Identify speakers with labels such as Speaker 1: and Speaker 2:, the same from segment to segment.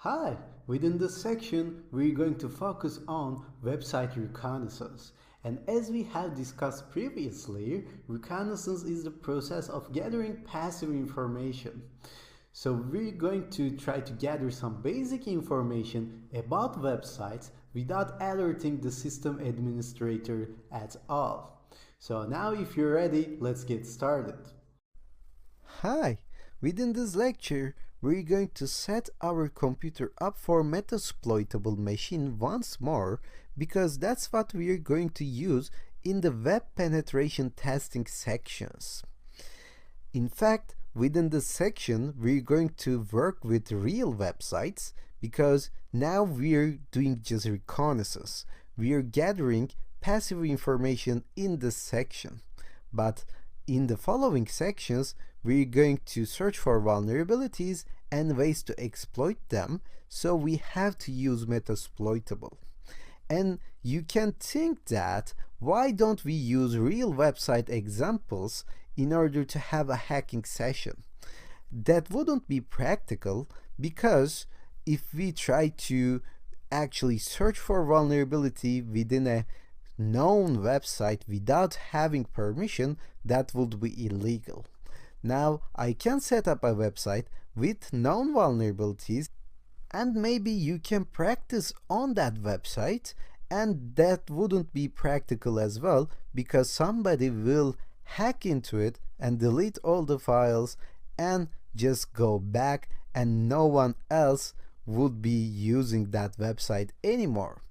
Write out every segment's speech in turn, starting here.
Speaker 1: Hi, within this section, we're going to focus on website reconnaissance. And as we have discussed previously, reconnaissance is the process of gathering passive information. So we're going to try to gather some basic information about websites without alerting the system administrator at all. So now if you're ready, let's get started.
Speaker 2: Hi! Within this lecture, we're going to set our computer up for Metasploitable machine once more because that's what we're going to use in the web penetration testing sections. In fact, within this section, we're going to work with real websites because now we're doing just reconnaissance. We're gathering passive information in this section. But in the following sections, we're going to search for vulnerabilities and ways to exploit them, so we have to use Metasploitable. And you can think that why don't we use real website examples in order to have a hacking session? That wouldn't be practical because if we try to actually search for vulnerability within a known website without having permission, that would be illegal. Now I can set up a website with known vulnerabilities and maybe you can practice on that website, and that wouldn't be practical as well because somebody will hack into it and delete all the files and just go back and no one else would be using that website anymore.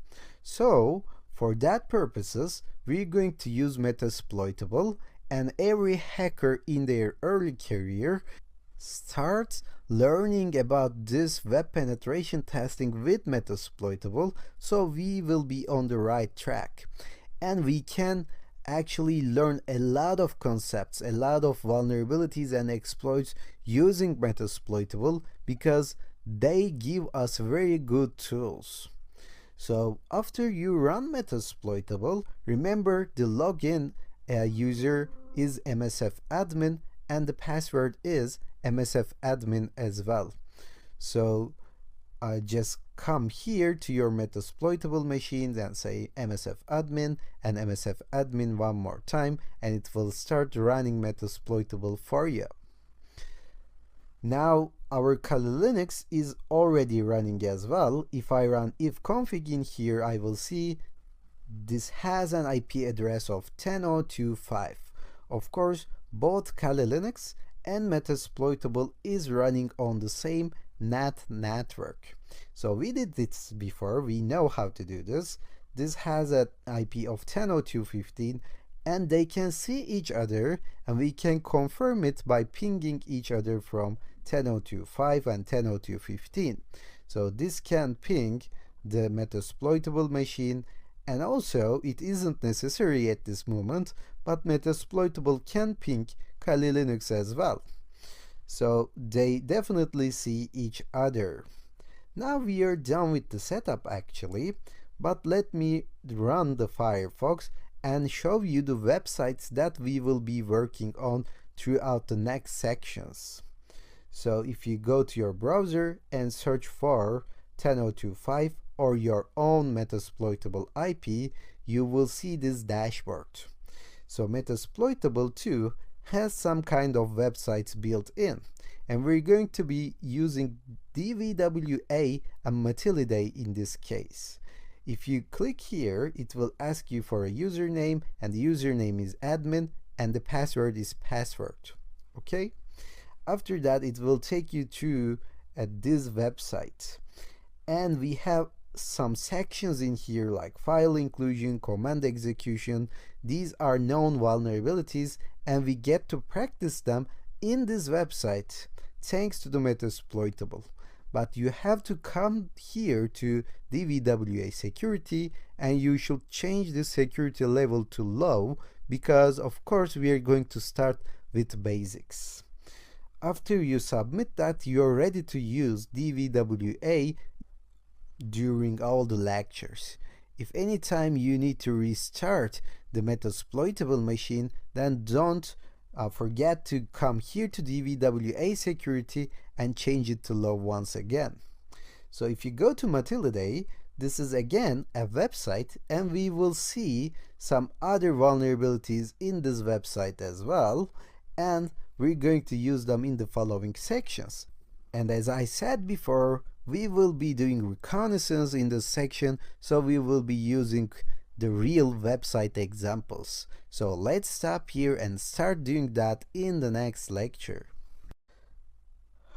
Speaker 2: So for that purposes, we're going to use Metasploitable, and every hacker in their early career starts learning about this web penetration testing with Metasploitable, so we will be on the right track. And we can actually learn a lot of concepts, a lot of vulnerabilities and exploits using Metasploitable because they give us very good tools. So after you run Metasploitable, remember the login user is msfadmin and the password is msfadmin as well. So just come here to your Metasploitable machine and say msfadmin and msfadmin one more time, and it will start running Metasploitable for you. Now our Kali Linux is already running as well. If I run ifconfig in here, I will see this has an IP address of 10.0.2.5. Of course, both Kali Linux and Metasploitable is running on the same NAT network. So we did this before, we know how to do this. This has an IP of 10.0.2.15 and they can see each other, and we can confirm it by pinging each other from 10.0.2.5 and 10.0.2.15. So this can ping the Metasploitable machine, and also it isn't necessary at this moment, but Metasploitable can ping Kali Linux as well. So they definitely see each other. Now we are done with the setup actually, but let me run the Firefox and show you the websites that we will be working on throughout the next sections. So if you go to your browser and search for 10.0.2.5 or your own Metasploitable IP, you will see this dashboard. So Metasploitable 2 has some kind of websites built in, and we're going to be using DVWA and Matilde in this case. If you click here, it will ask you for a username, and the username is admin and the password is password. Okay? After that, it will take you to this website, and we have some sections in here like file inclusion, command execution. These are known vulnerabilities, and we get to practice them in this website thanks to the Metasploitable. But you have to come here to DVWA security, and you should change the security level to low because of course we are going to start with basics. After you submit that, you're ready to use DVWA during all the lectures. If anytime you need to restart the Metasploitable machine, then don't forget to come here to DVWA security and change it to low once again. So if you go to Matilda, this is again a website, and we will see some other vulnerabilities in this website as well, and we're going to use them in the following sections. And as I said before, we will be doing reconnaissance in this section, so we will be using the real website examples. So let's stop here and start doing that in the next lecture.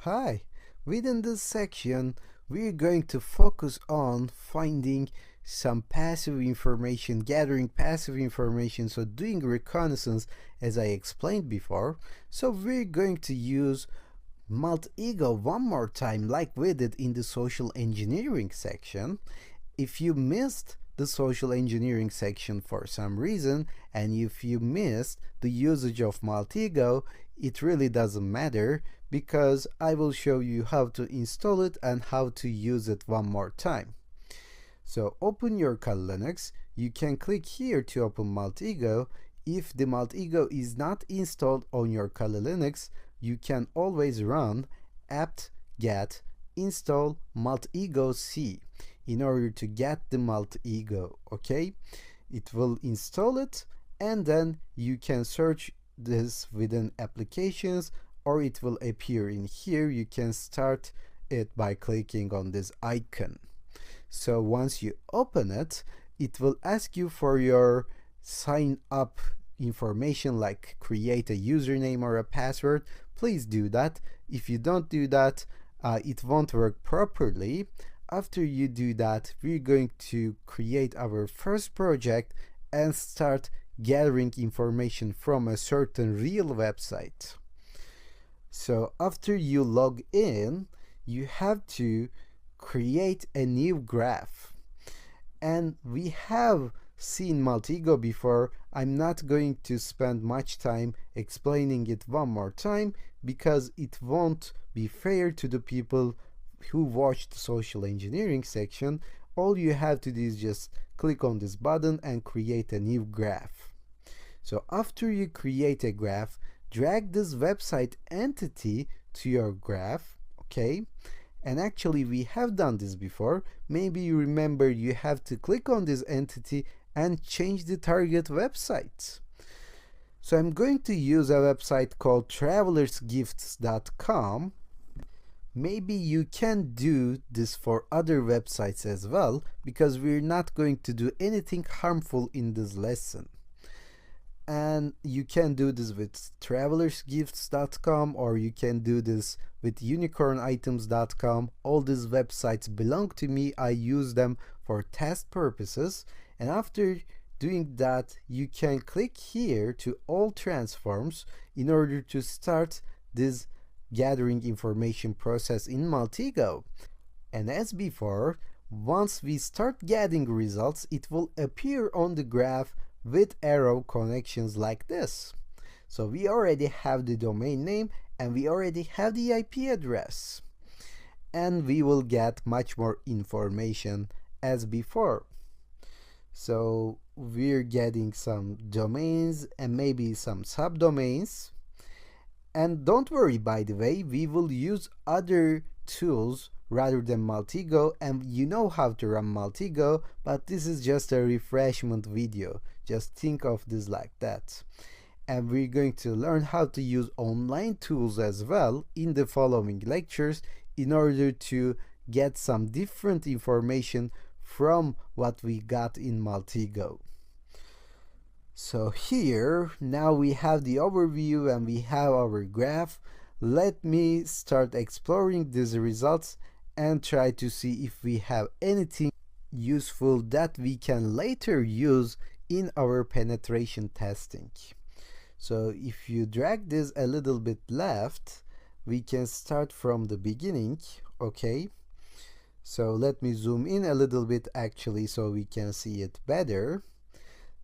Speaker 2: Hi, within this section, we're going to focus on finding some passive information, gathering passive information, so doing reconnaissance as I explained before. So we're going to use Malt-Ego one more time like we did in the social engineering section. If you missed the social engineering section for some reason, and if you missed the usage of Malt-Ego, it really doesn't matter, because I will show you how to install it and how to use it one more time. So open your Kali Linux. You can click here to open Malt-Ego. If the Malt-Ego is not installed on your Kali Linux, you can always run apt-get install Malt-Ego C in order to get the Malt-Ego, okay? It will install it, and then you can search this within applications, or it will appear in here. You can start it by clicking on this icon. So once you open it, it will ask you for your sign up information, like create a username or a password. Please do that. If you don't do that, it won't work properly. After you do that, we're going to create our first project and start gathering information from a certain real website. So after you log in, you have to create a new graph. And we have seen Malt-Ego before. I'm not going to spend much time explaining it one more time, because it won't be fair to the people who watched the social engineering section. All you have to do is just click on this button and create a new graph. So after you create a graph, drag this website entity to your graph, okay? And actually we have done this before. Maybe you remember you have to click on this entity and change the target website. So I'm going to use a website called travelersgifts.com. Maybe you can do this for other websites as well, because we're not going to do anything harmful in this lesson. And you can do this with travelersgifts.com, or you can do this with unicornitems.com. All these websites belong to me. I use them for test purposes. And after doing that, you can click here to all transforms in order to start this gathering information process in Malt-Ego. And as before, once we start getting results, it will appear on the graph with arrow connections like this. So we already have the domain name, and we already have the IP address, and we will get much more information as before. So we're getting some domains and maybe some subdomains. And don't worry, by the way, we will use other tools rather than Malt-Ego, and you know how to run Malt-Ego, but this is just a refreshment video. Just think of this like that. And we're going to learn how to use online tools as well in the following lectures in order to get some different information from what we got in Malt-Ego. So here, now we have the overview and we have our graph. Let me start exploring these results and try to see if we have anything useful that we can later use in our penetration testing. So if you drag this a little bit left, we can start from the beginning, okay? So let me zoom in a little bit actually so we can see it better.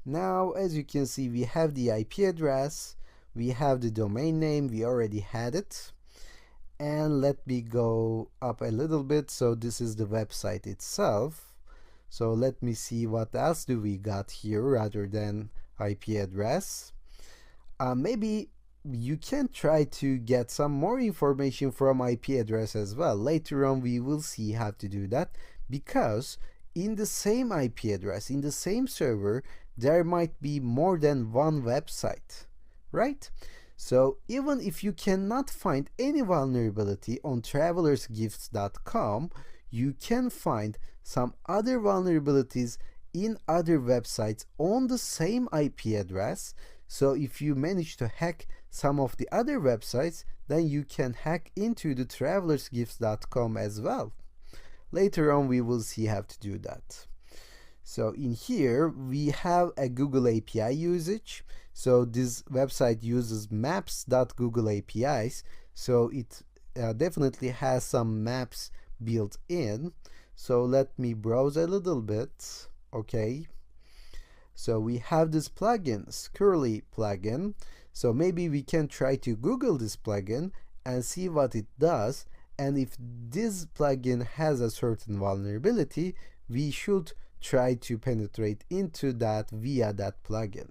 Speaker 2: Now, as you can see, we have the IP address, we have the domain name, we already had it. And let me go up a little bit. So this is the website itself. So let me see what else do we got here rather than IP address. Maybe you can try to get some more information from IP address as well. Later on we will see how to do that, because in the same IP address, in the same server, there might be more than one website, right? So even if you cannot find any vulnerability on travelersgifts.com, you can find some other vulnerabilities in other websites on the same IP address. So if you manage to hack some of the other websites, then you can hack into the travelersgifts.com as well. Later on we will see how to do that. So in here we have a Google API usage. So this website uses maps.google APIs, so it definitely has some maps built in. So let me browse a little bit. Okay, so we have this plugin, Curly plugin. So maybe we can try to Google this plugin and see what it does, and if this plugin has a certain vulnerability, we should try to penetrate into that via that plugin.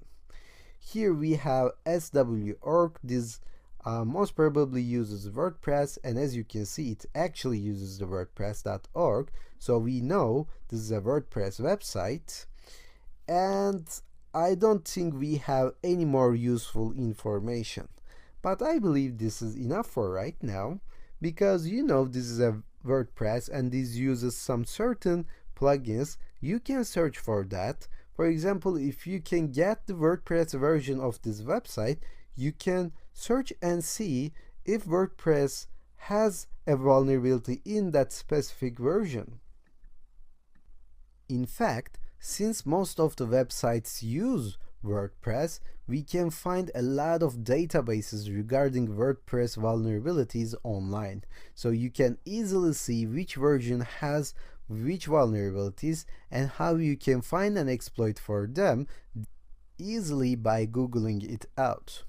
Speaker 2: Here we have SW.org. This most probably uses WordPress, and as you can see, it actually uses the WordPress.org, so we know this is a WordPress website. And I don't think we have any more useful information, but I believe this is enough for right now, because you know this is a WordPress and this uses some certain plugins. You can search for that. For example, if you can get the WordPress version of this website, you can search and see if WordPress has a vulnerability in that specific version. In fact, since most of the websites use WordPress, we can find a lot of databases regarding WordPress vulnerabilities online. So you can easily see which version has which vulnerabilities and how you can find an exploit for them easily by Googling it out.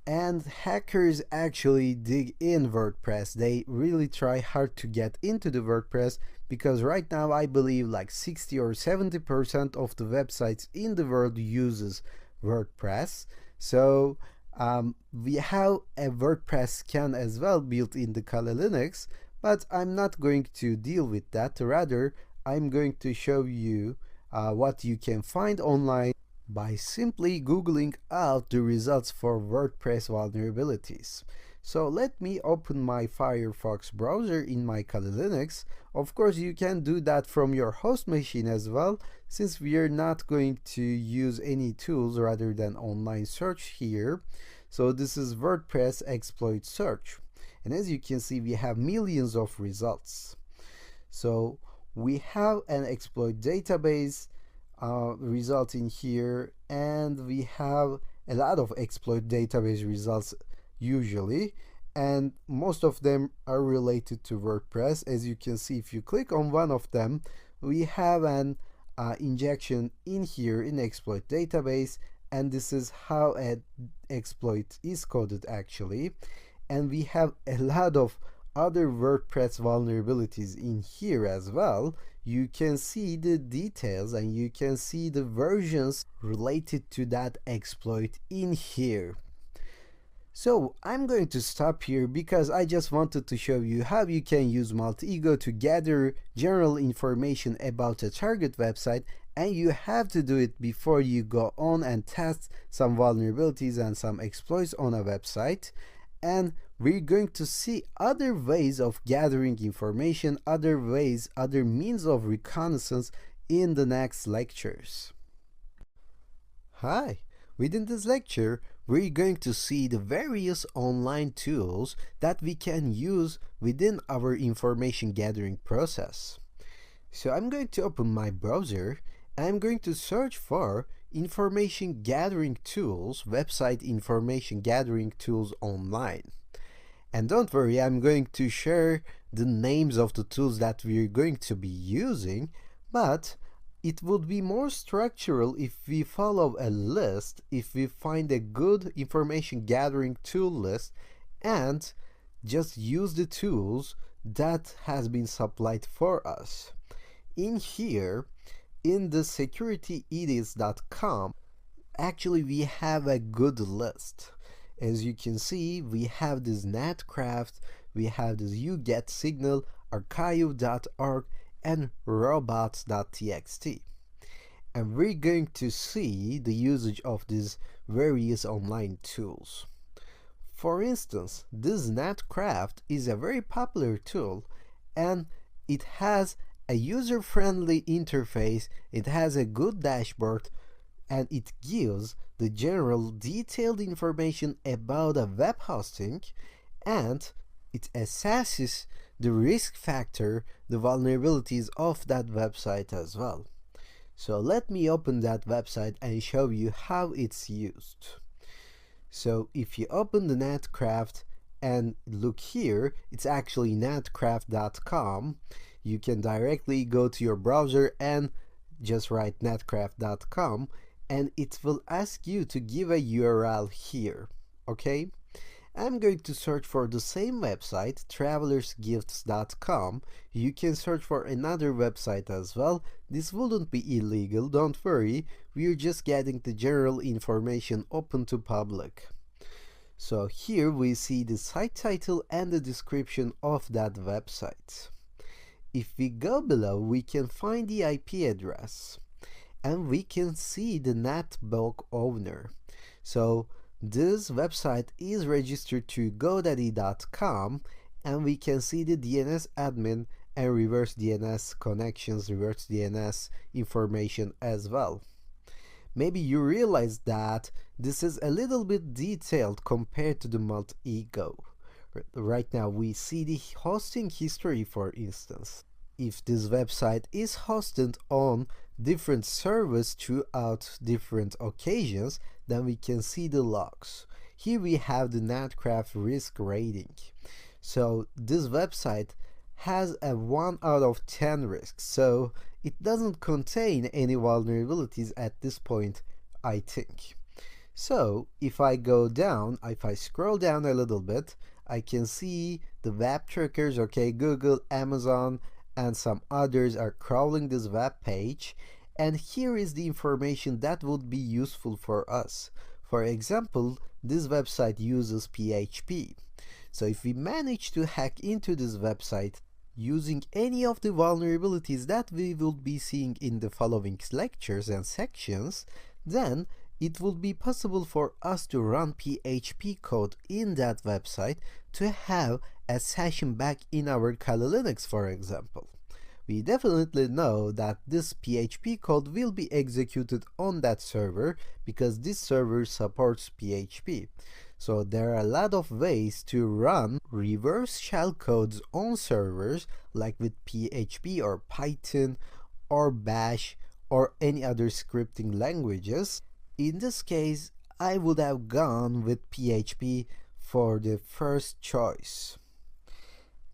Speaker 2: And hackers actually dig in WordPress. They really try hard to get into the WordPress, because right now I believe like 60 or 70% of the websites in the world uses WordPress. So we have a WordPress scan as well built in the Kali Linux, but I'm not going to deal with that. Rather, I'm going to show you what you can find online by simply Googling out the results for WordPress vulnerabilities. So let me open my Firefox browser in my Kali Linux. Of course, you can do that from your host machine as well, since we are not going to use any tools rather than online search here. So this is WordPress exploit search. And as you can see, we have millions of results. So we have an exploit database result in here, and we have a lot of exploit database results usually, and most of them are related to WordPress. As you can see, if you click on one of them, we have an injection in here in exploit database, and this is how an exploit is coded actually. And we have a lot of other WordPress vulnerabilities in here as well. You can see the details and you can see the versions related to that exploit in here. So I'm going to stop here because I just wanted to show you how you can use Multi-Ego to gather general information about a target website, and you have to do it before you go on and test some vulnerabilities and some exploits on a website. And we're going to see other ways of gathering information, other ways, other means of reconnaissance in the next lectures. Hi! Within this lecture, we're going to see the various online tools that we can use within our information gathering process. So I'm going to open my browser and I'm going to search for information gathering tools, website information gathering tools online. And don't worry, I'm going to share the names of the tools that we're going to be using, but it would be more structural if we follow a list, if we find a good information gathering tool list and just use the tools that has been supplied for us. In here, in the securityedits.com, actually we have a good list. As you can see, we have this netcraft, we have this ugetSignal, archive.org, and robots.txt. And we're going to see the usage of these various online tools. For instance, this netcraft is a very popular tool, and it has a user-friendly interface, it has a good dashboard, and it gives the general detailed information about a web hosting, and it assesses the risk factor, the vulnerabilities of that website as well. So let me open that website and show you how it's used. So if you open the netcraft and look here, it's actually netcraft.com. You can directly go to your browser and just write netcraft.com, and it will ask you to give a URL here. Okay, I'm going to search for the same website, travelersgifts.com. You can search for another website as well. This wouldn't be illegal, don't worry. We're just getting the general information open to public. So here we see the site title and the description of that website. If we go below, we can find the IP address, and we can see the netbook owner. So this website is registered to godaddy.com, and we can see the DNS admin and reverse DNS connections, reverse DNS information as well. Maybe you realize that this is a little bit detailed compared to the multi-ego. Right now we see the hosting history, for instance. If this website is hosted on different servers throughout different occasions, then we can see the logs. Here we have the netcraft risk rating. So this website has a 1 out of 10 risk, so it doesn't contain any vulnerabilities at this point, I think. So if I go down, if I scroll down a little bit, I can see the web trackers, okay, Google, Amazon, and some others are crawling this web page, and here is the information that would be useful for us. For example, this website uses PHP. So if we manage to hack into this website using any of the vulnerabilities that we will be seeing in the following lectures and sections, then it will be possible for us to run PHP code in that website to have a session back in our Kali Linux, for example. We definitely know that this PHP code will be executed on that server because this server supports PHP. So there are a lot of ways to run reverse shell codes on servers, like with PHP or Python or Bash or any other scripting languages. In this case, I would have gone with PHP for the first choice.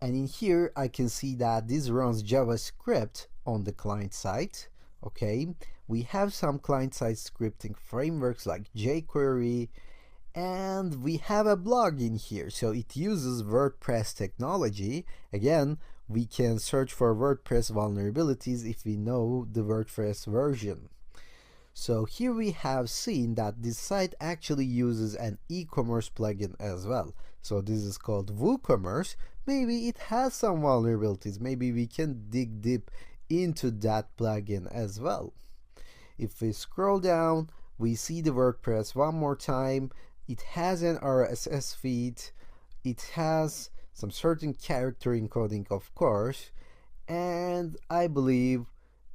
Speaker 2: And in here, I can see that this runs JavaScript on the client side. Okay, we have some client-side scripting frameworks like jQuery, and we have a blog in here, so it uses WordPress technology. Again, we can search for WordPress vulnerabilities if we know the WordPress version. So here we have seen that this site actually uses an e-commerce plugin as well. So this is called WooCommerce. Maybe it has some vulnerabilities. Maybe we can dig deep into that plugin as well. If we scroll down, we see the WordPress one more time. It has an RSS feed. It has some certain character encoding, of course. And I believe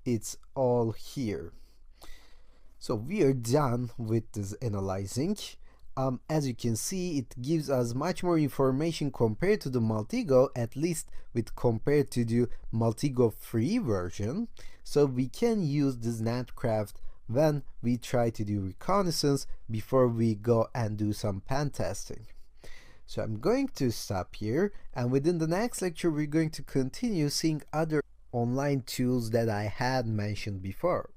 Speaker 2: it's all here. So we are done with this analyzing. As you can see, it gives us much more information compared to the Multigo, at least with compared to the Multigo free version. So we can use this netcraft when we try to do reconnaissance before we go and do some pen testing. So I'm going to stop here, and within the next lecture we're going to continue seeing other online tools that I had mentioned before.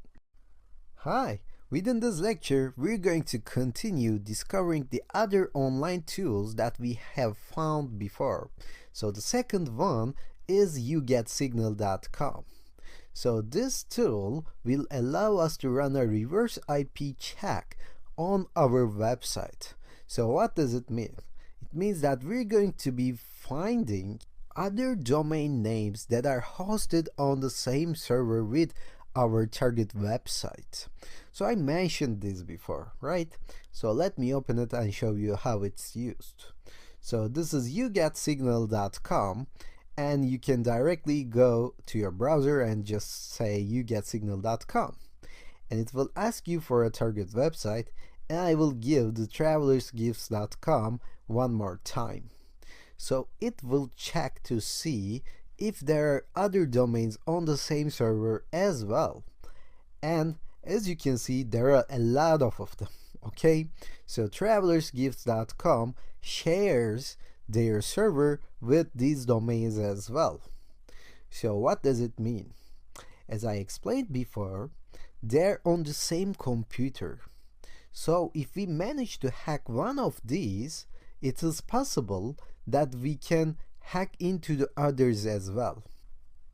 Speaker 2: Hi! Within this lecture, we're going to continue discovering the other online tools that we have found before. So the second one is ugetSignal.com. So this tool will allow us to run a reverse IP check on our website. So what does it mean? It means that we're going to be finding other domain names that are hosted on the same server with our target website. So I mentioned this before, right? So let me open it and show you how it's used. So this is yougetsignal.com, and you can directly go to your browser and just say yougetsignal.com, and it will ask you for a target website, and I will give the travelersgifts.com one more time. So it will check to see if there are other domains on the same server as well. And as you can see, there are a lot of them. Okay, so travelersgifts.com shares their server with these domains as well. So what does it mean? As I explained before, they're on the same computer. So if we manage to hack one of these, it is possible that we can hack into the others as well.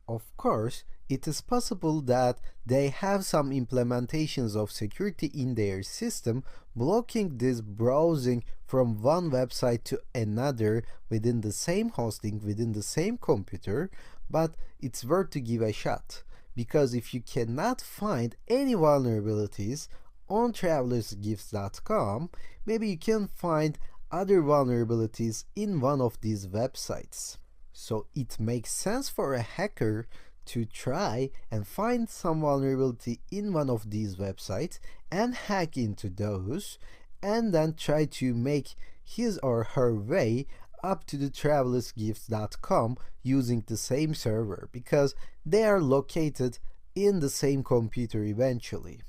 Speaker 2: Of course, it is possible that they have some implementations of security in their system blocking this browsing from one website to another within the same hosting, within the same computer, but it's worth to give a shot, because if you cannot find any vulnerabilities on travelersgifts.com, maybe you can find other vulnerabilities in one of these websites. So it makes sense for a hacker to try and find some vulnerability in one of these websites and hack into those, and then try to make his or her way up to the travelersgifts.com using the same server, because they are located in the same computer eventually.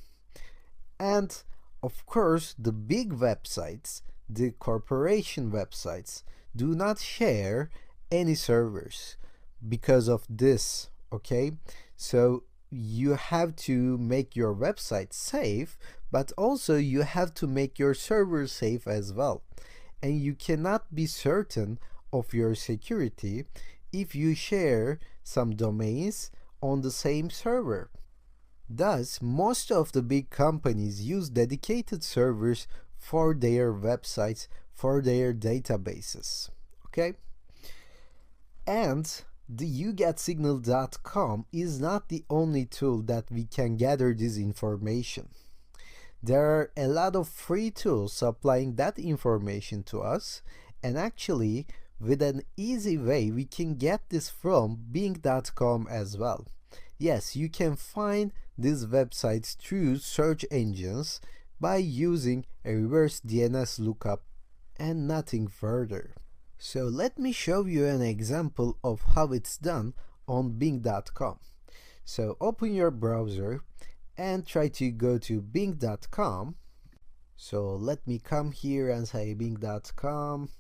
Speaker 2: And of course, the big websites, the corporation websites, do not share any servers because of this. Okay, so you have to make your website safe, but also you have to make your server safe as well, and you cannot be certain of your security if you share some domains on the same server. Thus, most of the big companies use dedicated servers for their websites, for their databases. Okay, and the yougetsignal.com is not the only tool that we can gather this information. There are a lot of free tools supplying that information to us, and actually with an easy way we can get this from bing.com as well. Yes, you can find these websites through search engines by using a reverse DNS lookup and nothing further. So let me show you an example of how it's done on bing.com. So open your browser and try to go to bing.com. So let me come here and say bing.com.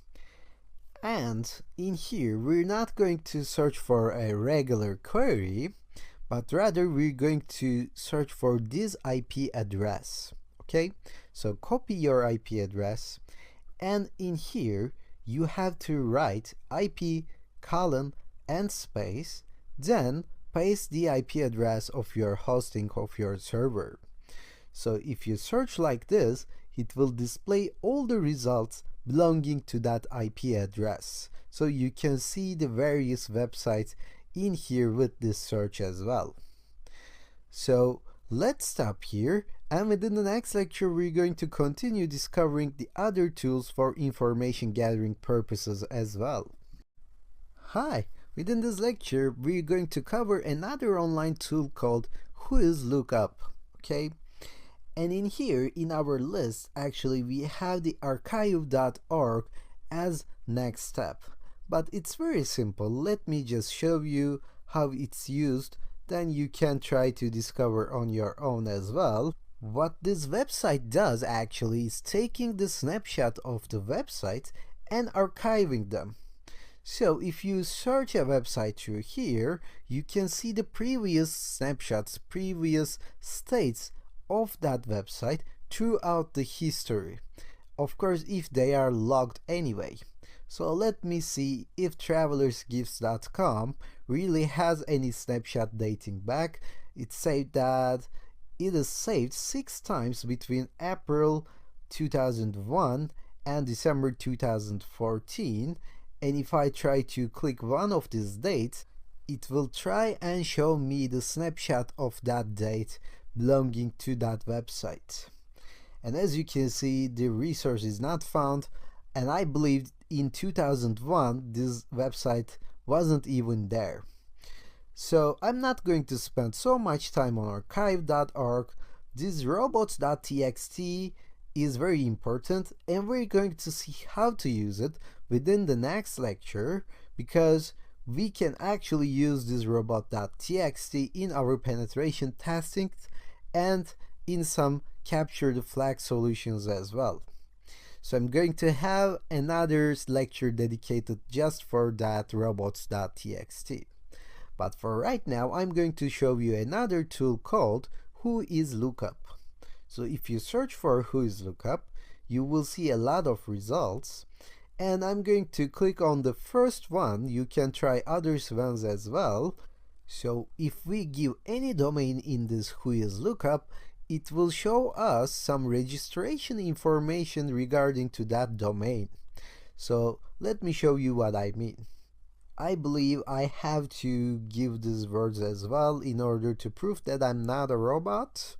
Speaker 2: And in here, we're not going to search for a regular query, but rather we're going to search for this IP address. Okay, so copy your IP address, and in here you have to write IP colon and space, then paste the IP address of your hosting of your server. So if you search like this, it will display all the results belonging to that IP address. So you can see the various websites in here with this search as well. So let's stop here, and within the next lecture we're going to continue discovering the other tools for information gathering purposes as well. Hi! Within this lecture we're going to cover another online tool called WhoisLookup. Okay? And in here, in our list, actually we have the archive.org as next step. But it's very simple. Let me just show you how it's used, then you can try to discover on your own as well. What this website does actually is taking the snapshot of the website and archiving them. So if you search a website through here, you can see the previous snapshots, previous states of that website throughout the history. Of course, if they are logged anyway. So let me see if travelersgifts.com really has any snapshot dating back. It said that it is saved 6 times between April 2001 and December 2014, and if I try to click one of these dates, it will try and show me the snapshot of that date belonging to that website. And as you can see, the resource is not found, and I believe in 2001 this website wasn't even there. So I'm not going to spend so much time on archive.org. This robots.txt is very important, and we're going to see how to use it within the next lecture, because we can actually use this robot.txt in our penetration testing and in some capture the flag solutions as well. So I'm going to have another lecture dedicated just for that robots.txt. But for right now, I'm going to show you another tool called WhoIsLookup. So if you search for WhoIsLookup, you will see a lot of results. And I'm going to click on the first one. You can try other ones as well. So if we give any domain in this WhoIsLookup, it will show us some registration information regarding to that domain. So let me show you what I mean. I believe I have to give these words as well in order to prove that I'm not a robot.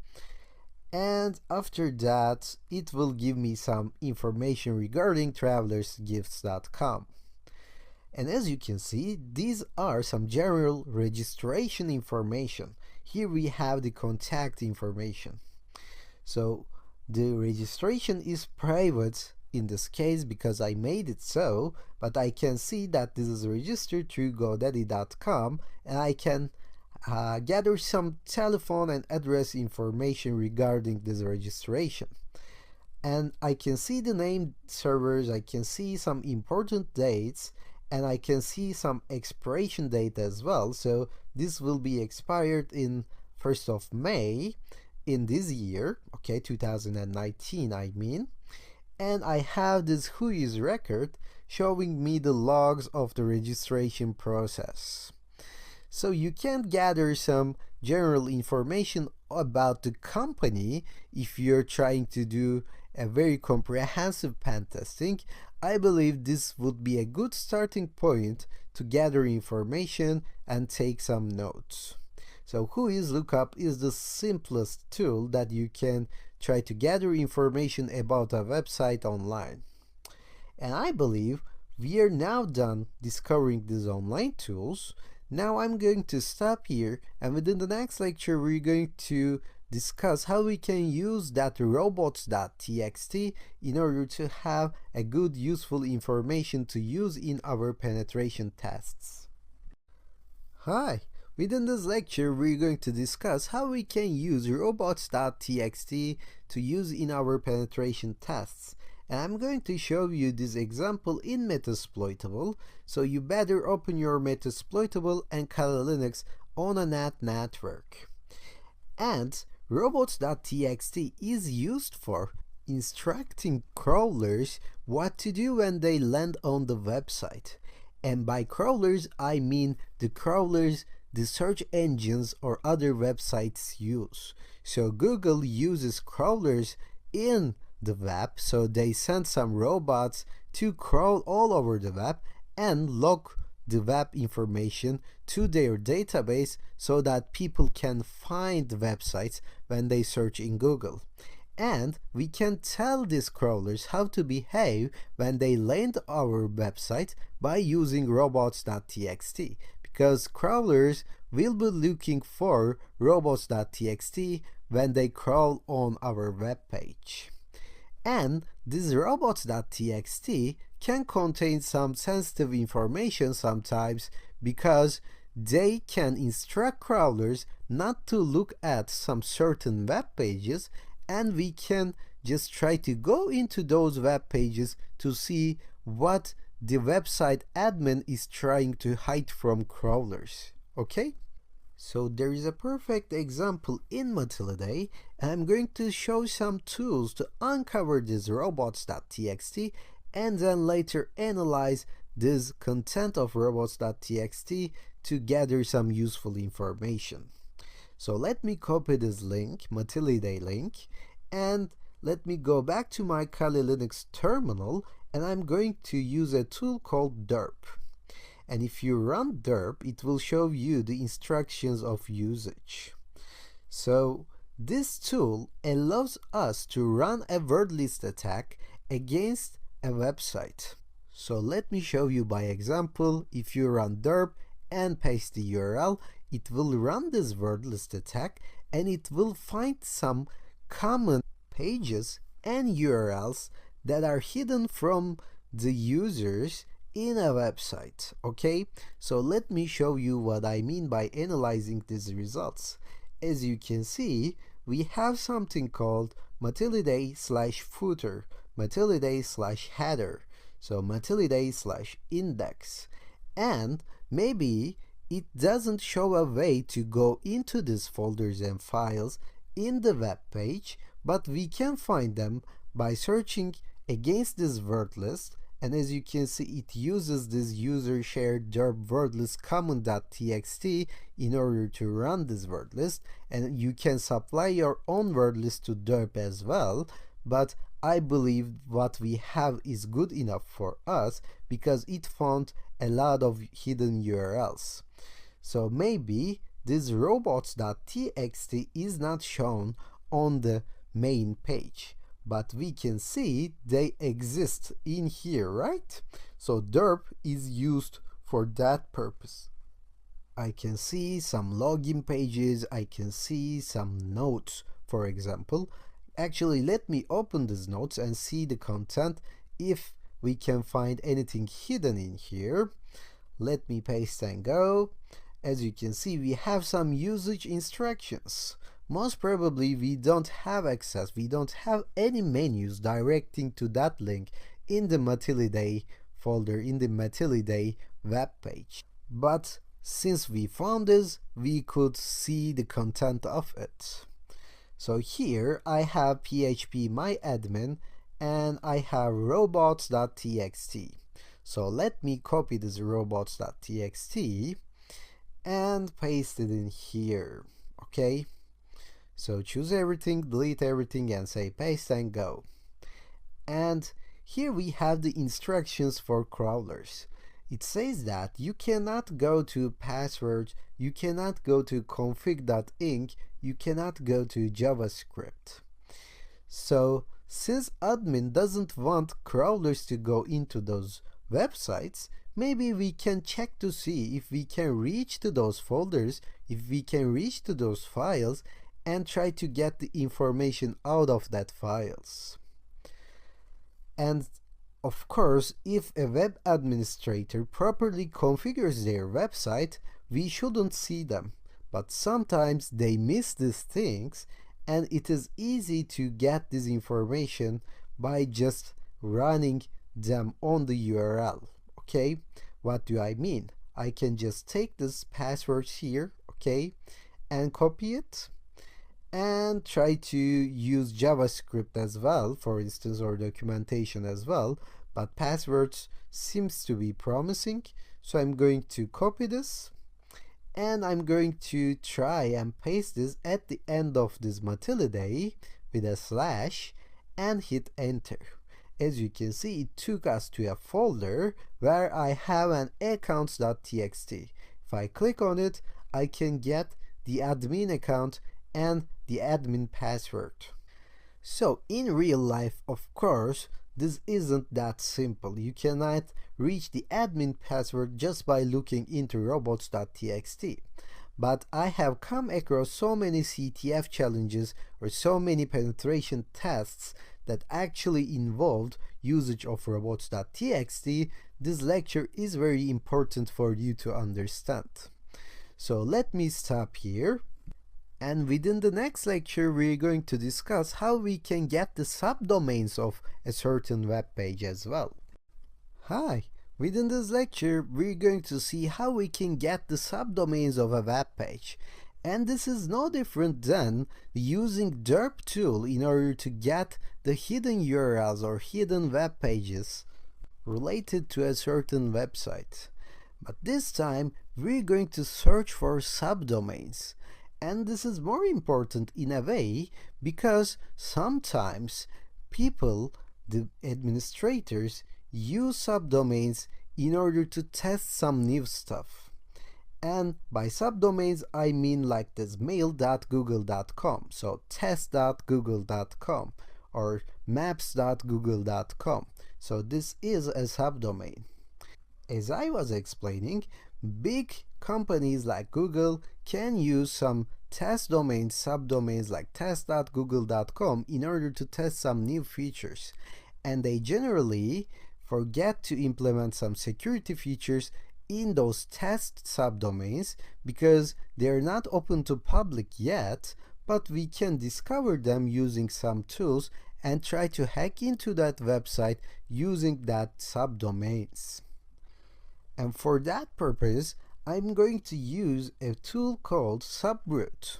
Speaker 2: And after that, it will give me some information regarding travelersgifts.com. And as you can see, these are some general registration information. Here we have the contact information. So the registration is private in this case because I made it so, but I can see that this is registered through godaddy.com, and I can gather some telephone and address information regarding this registration. And I can see the named servers, I can see some important dates, and I can see some expiration date as well. So this will be expired in 1st of May in this year, okay, 2019 I mean. And I have this WhoIs record showing me the logs of the registration process. So you can gather some general information about the company if you're trying to do a very comprehensive pen testing. I believe this would be a good starting point to gather information and take some notes. So WhoIsLookup is the simplest tool that you can try to gather information about a website online. And I believe we are now done discovering these online tools. Now I'm going to stop here, and within the next lecture we're going to discuss how we can use that robots.txt in order to have a good useful information to use in our penetration tests. Hi! Within this lecture, we're going to discuss how we can use robots.txt to use in our penetration tests. And I'm going to show you this example in Metasploitable, so you better open your Metasploitable and Kali Linux on a NAT network. And robots.txt is used for instructing crawlers what to do when they land on the website. And by crawlers, I mean the crawlers the search engines or other websites use. So Google uses crawlers in the web, so they send some robots to crawl all over the web and log the web information to their database so that people can find the websites when they search in Google. And we can tell these crawlers how to behave when they land our website by using robots.txt, because crawlers will be looking for robots.txt when they crawl on our web page. And this robots.txt can contain some sensitive information sometimes, because they can instruct crawlers not to look at some certain web pages, and we can just try to go into those web pages to see what the website admin is trying to hide from crawlers. Okay? So there is a perfect example in Matilda, and I'm going to show some tools to uncover this robots.txt and then later analyze this content of robots.txt to gather some useful information. So let me copy this link, Matilda link, and let me go back to my Kali Linux terminal, and I'm going to use a tool called derp. And if you run derp, it will show you the instructions of usage. So this tool allows us to run a word list attack against a website. So let me show you by example. If you run derp and paste the URL, it will run this word list attack, and it will find some common pages and URLs that are hidden from the users in a website. Okay, so let me show you what I mean by analyzing these results. As you can see, we have something called /footer, /header, so /index, and maybe it doesn't show a way to go into these folders and files in the web page, but we can find them by searching against this word list. And as you can see, it uses this user shared derp word list common.txt in order to run this word list, and you can supply your own word list to derp as well, but I believe what we have is good enough for us because it found a lot of hidden URLs. So maybe this robots.txt is not shown on the main page, but we can see they exist in here, right? So derp is used for that purpose. I can see some login pages, I can see some notes, for example. Actually, let me open these notes and see the content if we can find anything hidden in here. Let me paste and go. As you can see, we have some usage instructions. Most probably we don't have access, we don't have any menus directing to that link in the Matildae folder, in the Matildae web page. But since we found this, we could see the content of it. So here I have php myadmin and I have robots.txt. So let me copy this robots.txt and paste it in here. Okay, so choose everything, delete everything, and say paste and go. And here we have the instructions for crawlers. It says that you cannot go to password, you cannot go to config.inc, you cannot go to JavaScript. So since admin doesn't want crawlers to go into those websites, maybe we can check to see if we can reach to those folders, if we can reach to those files, and try to get the information out of that files. And of course, if a web administrator properly configures their website, we shouldn't see them. But sometimes they miss these things, and it is easy to get this information by just running them on the URL. Okay, what do I mean? I can just take this passwords here, okay, and copy it and try to use JavaScript as well, for instance, or documentation as well, but passwords seems to be promising, so I'm going to copy this and I'm going to try and paste this at the end of this Matildae with a slash and hit enter. As you can see, it took us to a folder where I have an accounts.txt. If I click on it, I can get the admin account and the admin password. So in real life, of course, this isn't that simple. You cannot reach the admin password just by looking into robots.txt. But I have come across so many CTF challenges or so many penetration tests that actually involved usage of robots.txt. This lecture is very important for you to understand. So let me stop here. And within the next lecture, we're going to discuss how we can get the subdomains of a certain web page as well. Hi! Within this lecture, we're going to see how we can get the subdomains of a web page. And this is no different than using derp tool in order to get the hidden URLs or hidden web pages related to a certain website. But this time, we're going to search for subdomains. And this is more important in a way because sometimes people, the administrators, use subdomains in order to test some new stuff. And by subdomains, I mean like this mail.google.com, so test.google.com or maps.google.com. So this is a subdomain. As I was explaining, big companies like Google can use some test domains, subdomains like test.google.com in order to test some new features. And they generally forget to implement some security features in those test subdomains because they're not open to public yet, but we can discover them using some tools and try to hack into that website using that subdomains. And for that purpose, I'm going to use a tool called subroot.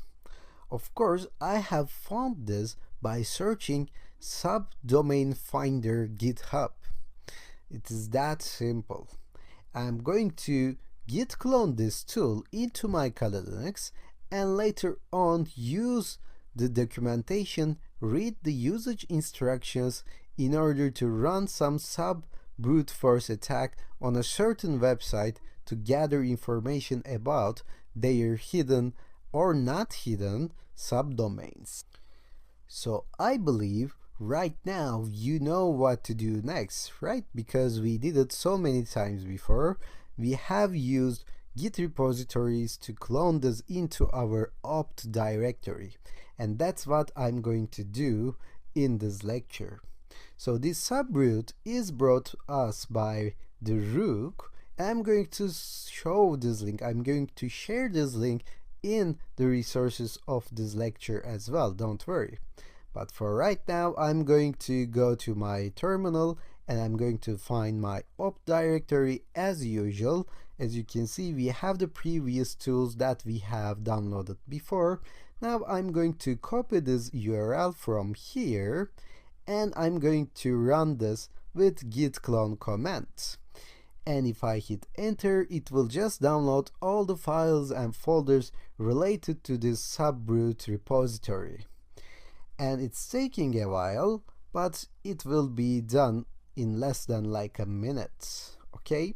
Speaker 2: Of course, I have found this by searching subdomain finder GitHub. It is that simple. I'm going to git clone this tool into my Kali Linux and later on use the documentation, read the usage instructions in order to run some brute force attack on a certain website to gather information about their hidden or not hidden subdomains. So I believe right now you know what to do next, right? Because we did it so many times before. We have used Git repositories to clone this into our opt directory, and that's what I'm going to do in this lecture. So this subroot is brought us by the Rook. I'm going to show this link. I'm going to share this link in the resources of this lecture as well, don't worry. But for right now, I'm going to go to my terminal and I'm going to find my opt directory as usual. As you can see, we have the previous tools that we have downloaded before. Now I'm going to copy this URL from here and I'm going to run this with git clone command. And if I hit enter, it will just download all the files and folders related to this subroot repository. And it's taking a while, but it will be done in less than like a minute, okay?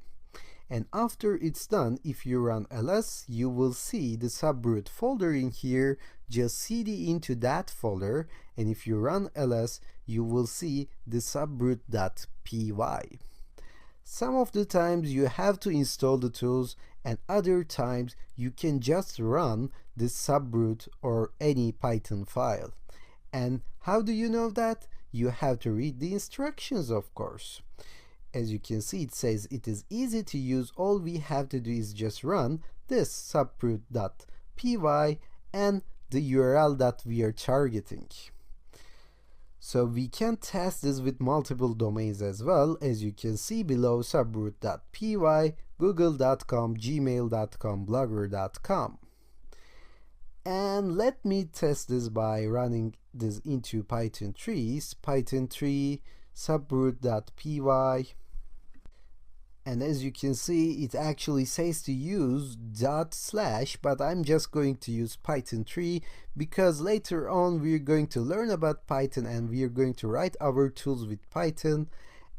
Speaker 2: And after it's done, if you run ls, you will see the subroot folder in here. Just cd into that folder, and if you run ls, you will see the subroot.py. Some of the times you have to install the tools, and other times you can just run the subroot or any Python file. And how do you know that? You have to read the instructions, of course. As you can see, it says it is easy to use. All we have to do is just run this subroot.py and the URL that we are targeting. So we can test this with multiple domains as well. As you can see below, subroot.py, google.com, gmail.com, blogger.com. And let me test this by running this into Python 3, Python 3 subroot.py. And as you can see, it actually says to use /, but I'm just going to use Python 3 because later on we're going to learn about Python and we're going to write our tools with Python,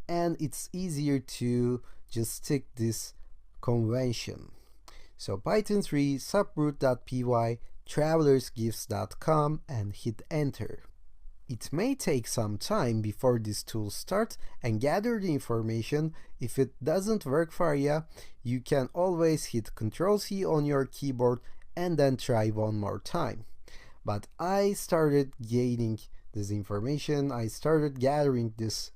Speaker 2: and it's easier to just stick this convention. So Python 3 subroot.py travelersgifts.com and hit enter. It may take some time before this tool starts and gather the information. If it doesn't work for you, you can always hit Ctrl+C on your keyboard and then try one more time. But I started gaining this information. I started gathering this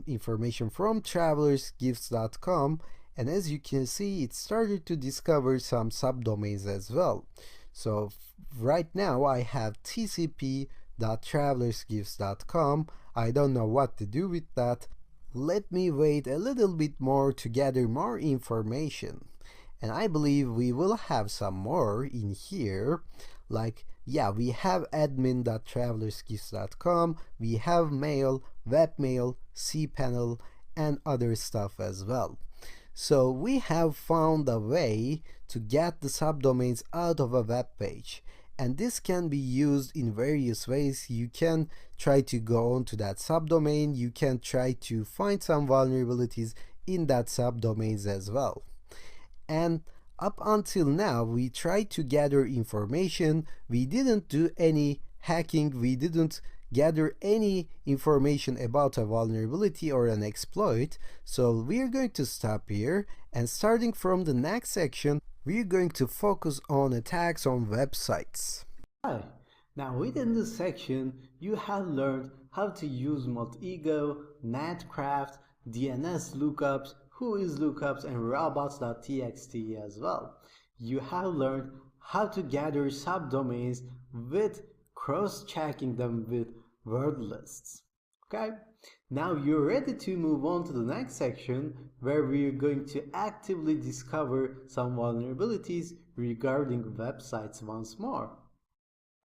Speaker 2: information from travelersgifts.com, and as you can see, it started to discover some subdomains as well. So right now I have tcp.travelersgifts.com. I don't know what to do with that. Let me wait a little bit more to gather more information. And I believe we will have some more in here. Like, yeah, we have admin.travelersgifts.com, we have mail, webmail, cpanel, and other stuff as well. So we have found a way to get the subdomains out of a web page. and this can be used in various ways. You can try to go on to that subdomain, you can try to find some vulnerabilities in that subdomains as well. And up until now, we tried to gather information. We didn't do any hacking, we didn't gather any information about a vulnerability or an exploit. So we're going to stop here, and starting from the next section, we're going to focus on attacks on websites.
Speaker 1: Hi. Now within this section, you have learned how to use multi-ego, netcraft, DNS lookups, whois lookups, and robots.txt as well. You have learned how to gather subdomains with cross-checking them with word lists. Okay? Now you're ready to move on to the next section where we're going to actively discover some vulnerabilities regarding websites once more.